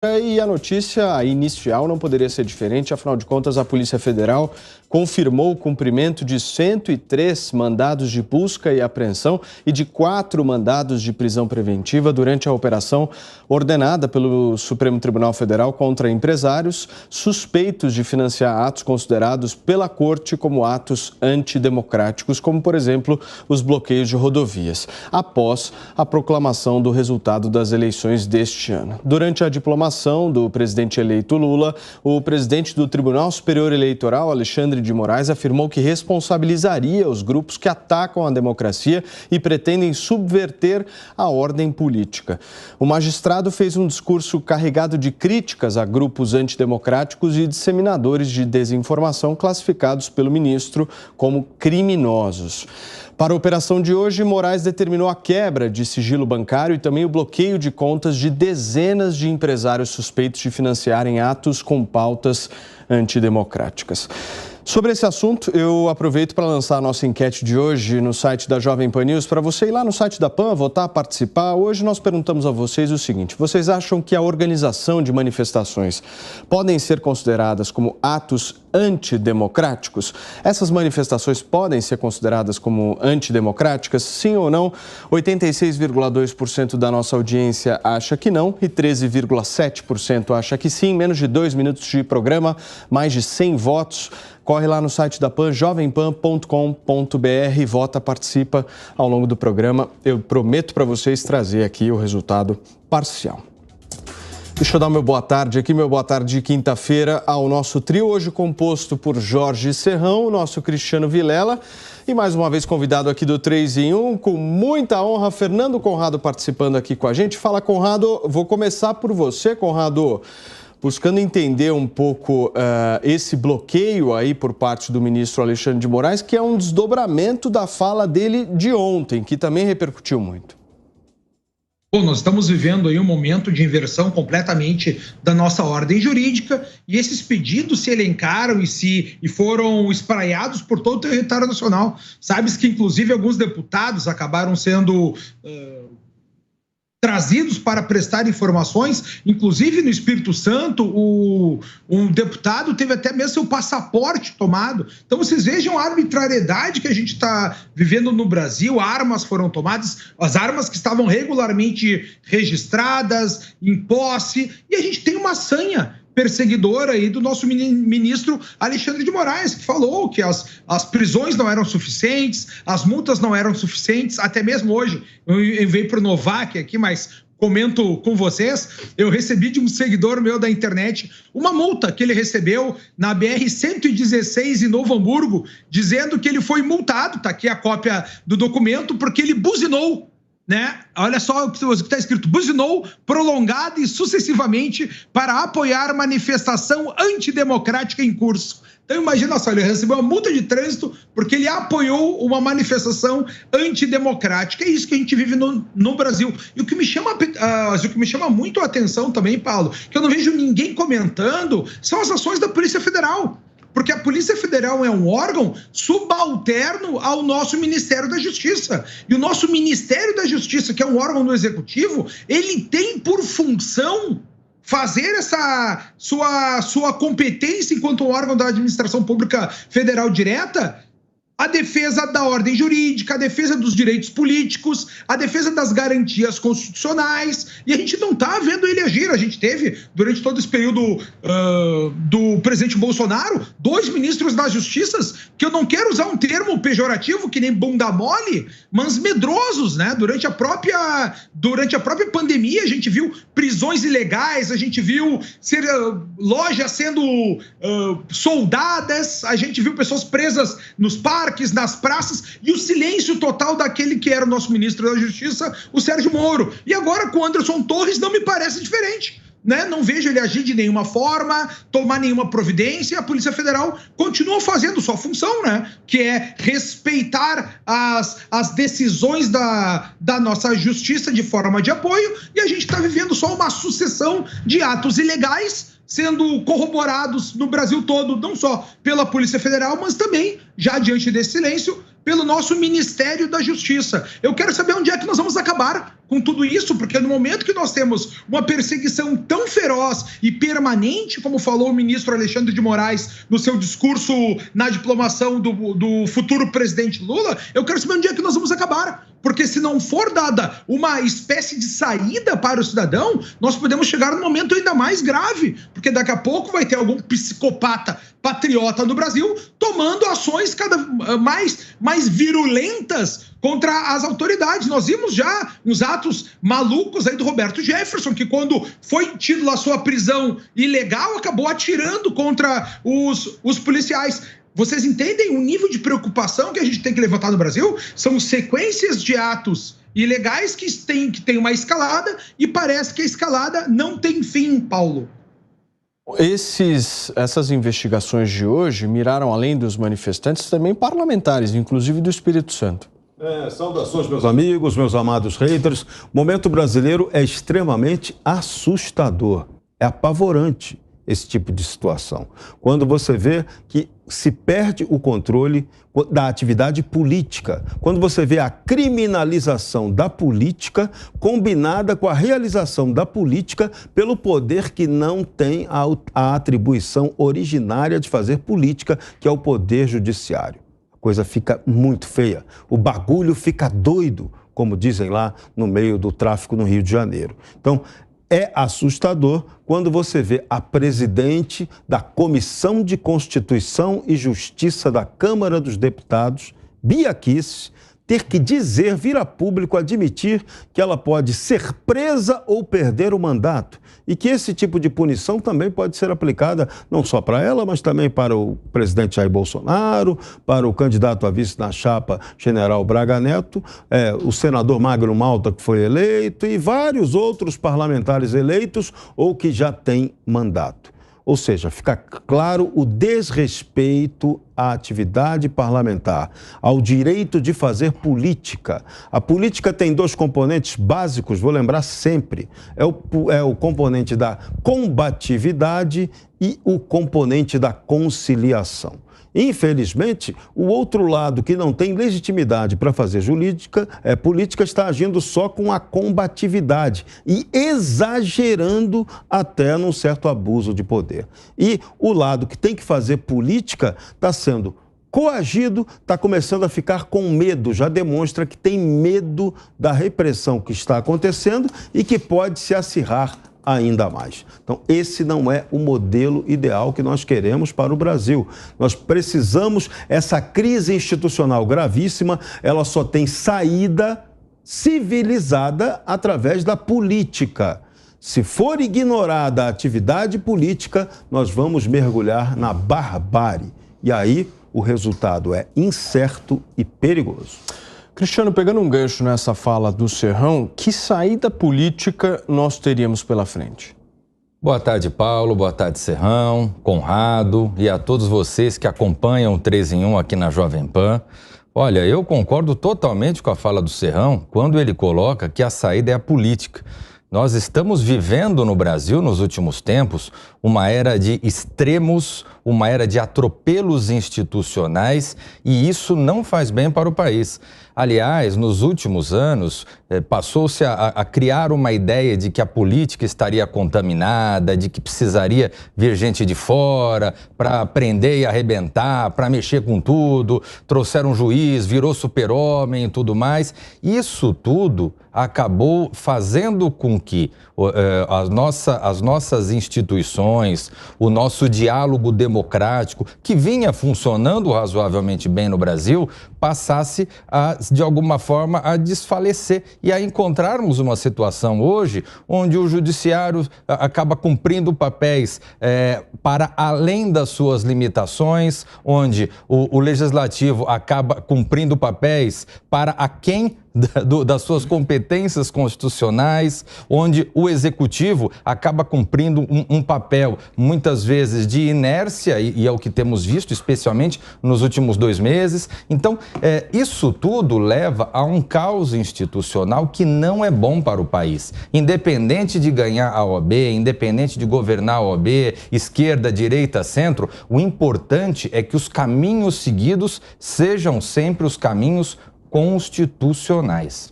E a notícia inicial não poderia ser diferente, afinal de contas, a Polícia Federal confirmou o cumprimento de 103 mandados de busca e apreensão e de 4 mandados de prisão preventiva durante a operação ordenada pelo Supremo Tribunal Federal contra empresários suspeitos de financiar atos considerados pela Corte como atos antidemocráticos, como, por exemplo, os bloqueios de rodovias, após a proclamação do resultado das eleições deste ano. Durante a diplomação do presidente eleito Lula, o presidente do Tribunal Superior Eleitoral, Alexandre de Moraes, afirmou que responsabilizaria os grupos que atacam a democracia e pretendem subverter a ordem política. O magistrado fez um discurso carregado de críticas a grupos antidemocráticos e disseminadores de desinformação classificados pelo ministro como criminosos. Para a operação de hoje, Moraes determinou a quebra de sigilo bancário e também o bloqueio de contas de dezenas de empresários suspeitos de financiarem atos com pautas antidemocráticas. Sobre esse assunto, eu aproveito para lançar a nossa enquete de hoje no site da Jovem Pan News, para você ir lá no site da PAN, votar, participar. Hoje nós perguntamos a vocês o seguinte: vocês acham que a organização de manifestações podem ser consideradas como atos antidemocráticos? Essas manifestações podem ser consideradas como antidemocráticas? Sim ou não? 86,2% da nossa audiência acha que não e 13,7% acha que sim. Menos de 2 minutos de programa, mais de 100 votos. Corre lá no site da PAN, jovempan.com.br, vota, participa ao longo do programa. Eu prometo para vocês trazer aqui o resultado parcial. Deixa eu dar meu boa tarde aqui, meu boa tarde de quinta-feira ao nosso trio, hoje composto por Jorge Serrão, nosso Cristiano Vilela e mais uma vez convidado aqui do 3 em 1, com muita honra, Fernando Conrado participando aqui com a gente. Fala, Conrado, vou começar por você, Conrado. Buscando entender um pouco esse bloqueio aí por parte do ministro Alexandre de Moraes, que é um desdobramento da fala dele de ontem, que também repercutiu muito. Bom, nós estamos vivendo aí um momento de inversão completamente da nossa ordem jurídica e esses pedidos se elencaram e foram espraiados por todo o território nacional. Sabes que, inclusive, alguns deputados acabaram sendo trazidos para prestar informações, inclusive no Espírito Santo, um deputado teve até mesmo seu passaporte tomado. Então vocês vejam a arbitrariedade que a gente está vivendo no Brasil. Armas foram tomadas, as armas que estavam regularmente registradas, em posse, e a gente tem uma sanha perseguidora aí do nosso ministro Alexandre de Moraes, que falou que as prisões não eram suficientes, as multas não eram suficientes, até mesmo hoje, eu veio para o Novak aqui, mas comento com vocês, eu recebi de um seguidor meu da internet uma multa que ele recebeu na BR-116 em Novo Hamburgo, dizendo que ele foi multado, tá aqui a cópia do documento, porque ele buzinou, né? Olha só o que está escrito: buzinou prolongada e sucessivamente para apoiar manifestação antidemocrática em curso. Então imagina só, ele recebeu uma multa de trânsito porque ele apoiou uma manifestação antidemocrática. É isso que a gente vive no Brasil. E o que me chama muito a atenção também, Paulo, que eu não vejo ninguém comentando, são as ações da Polícia Federal. Porque a Polícia Federal é um órgão subalterno ao nosso Ministério da Justiça. E o nosso Ministério da Justiça, que é um órgão do Executivo, ele tem por função fazer essa sua competência enquanto um órgão da administração pública federal direta, a defesa da ordem jurídica, a defesa dos direitos políticos, a defesa das garantias constitucionais, e a gente não está vendo ele agir. A gente teve, durante todo esse período do presidente Bolsonaro, 2 ministros da Justiça, que eu não quero usar um termo pejorativo, que nem bunda mole, mas medrosos, né? Durante a própria pandemia, a gente viu prisões ilegais, a gente viu lojas sendo soldadas, a gente viu pessoas presas nos parques, nas praças, e o silêncio total daquele que era o nosso ministro da Justiça, o Sérgio Moro. E agora com o Anderson Torres não me parece diferente, né? Não vejo ele agir de nenhuma forma, tomar nenhuma providência. A Polícia Federal continua fazendo sua função, né? Que é respeitar as decisões da nossa justiça de forma de apoio, e a gente está vivendo só uma sucessão de atos ilegais sendo corroborados no Brasil todo, não só pela Polícia Federal, mas também, já diante desse silêncio, pelo nosso Ministério da Justiça. Eu quero saber onde é que nós vamos acabar com tudo isso, porque no momento que nós temos uma perseguição tão feroz e permanente, como falou o ministro Alexandre de Moraes no seu discurso na diplomação do futuro presidente Lula, eu quero saber onde é que nós vamos acabar. Porque se não for dada uma espécie de saída para o cidadão, nós podemos chegar num momento ainda mais grave, porque daqui a pouco vai ter algum psicopata patriota no Brasil tomando ações cada mais virulentas contra as autoridades. Nós vimos já uns atos malucos aí do Roberto Jefferson, que quando foi tido lá sua prisão ilegal, acabou atirando contra os policiais. Vocês entendem o nível de preocupação que a gente tem que levantar no Brasil? São sequências de atos ilegais que tem uma escalada e parece que a escalada não tem fim, Paulo. Essas investigações de hoje miraram, além dos manifestantes, também parlamentares, inclusive do Espírito Santo. Saudações, meus amigos, meus amados haters. O momento brasileiro é extremamente assustador, é apavorante esse tipo de situação. Quando você vê que se perde o controle da atividade política, quando você vê a criminalização da política combinada com a realização da política pelo poder que não tem a atribuição originária de fazer política, que é o poder judiciário. A coisa fica muito feia, o bagulho fica doido, como dizem lá no meio do tráfico no Rio de Janeiro. Então, é assustador quando você vê a presidente da Comissão de Constituição e Justiça da Câmara dos Deputados, Bia Kicis, ter que vir a público admitir que ela pode ser presa ou perder o mandato e que esse tipo de punição também pode ser aplicada não só para ela, mas também para o presidente Jair Bolsonaro, para o candidato a vice na chapa, General Braga Neto, o senador Magno Malta, que foi eleito, e vários outros parlamentares eleitos ou que já têm mandato. Ou seja, fica claro o desrespeito à atividade parlamentar, ao direito de fazer política. A política tem dois componentes básicos, vou lembrar sempre. É o componente da combatividade e o componente da conciliação. Infelizmente, o outro lado, que não tem legitimidade para fazer política, está agindo só com a combatividade e exagerando até num certo abuso de poder. E o lado que tem que fazer política está sendo coagido, está começando a ficar com medo, já demonstra que tem medo da repressão que está acontecendo e que pode se acirrar ainda mais. Então, esse não é o modelo ideal que nós queremos para o Brasil. Nós precisamos, essa crise institucional gravíssima, ela só tem saída civilizada através da política. Se for ignorada a atividade política, nós vamos mergulhar na barbárie. E aí, o resultado é incerto e perigoso. Cristiano, pegando um gancho nessa fala do Serrão, que saída política nós teríamos pela frente? Boa tarde, Paulo. Boa tarde, Serrão, Conrado e a todos vocês que acompanham o 3 em 1 aqui na Jovem Pan. Olha, eu concordo totalmente com a fala do Serrão quando ele coloca que a saída é a política. Nós estamos vivendo no Brasil, nos últimos tempos, uma era de extremos, uma era de atropelos institucionais, e isso não faz bem para o país. Aliás, nos últimos anos, passou-se a criar uma ideia de que a política estaria contaminada, de que precisaria vir gente de fora para prender e arrebentar, para mexer com tudo, trouxeram um juiz, virou super-homem e tudo mais. Isso tudo acabou fazendo com que as nossas instituições, o nosso diálogo democrático, que vinha funcionando razoavelmente bem no Brasil, passasse, de alguma forma, a desfalecer e a encontrarmos uma situação hoje onde o judiciário acaba cumprindo papéis para além das suas limitações, onde o legislativo acaba cumprindo papéis para aquém das suas competências constitucionais, onde o executivo acaba cumprindo um papel, muitas vezes, de inércia, e é o que temos visto, especialmente nos últimos 2 meses. Então, isso tudo leva a um caos institucional que não é bom para o país. Independente de ganhar a OAB, independente de governar a OAB, esquerda, direita, centro, o importante é que os caminhos seguidos sejam sempre os caminhos constitucionais.